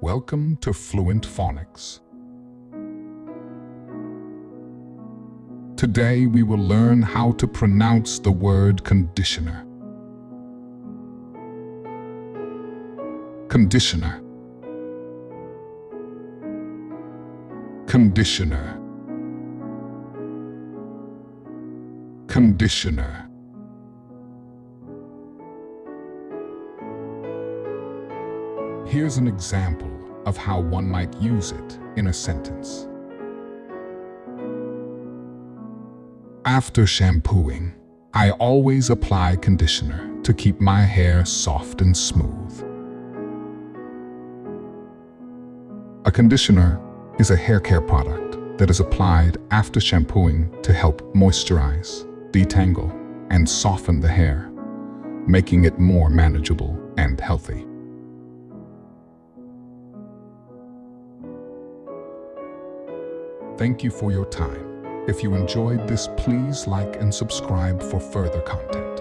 Welcome to Fluent Phonics. Today we will learn how to pronounce the word conditioner. Conditioner. Conditioner. Conditioner. Here's an example of how one might use it in a sentence. After shampooing, I always apply conditioner to keep my hair soft and smooth. A conditioner is a hair care product that is applied after shampooing to help moisturize, detangle, and soften the hair, making it more manageable and healthy. Thank you for your time. If you enjoyed this, please like and subscribe for further content.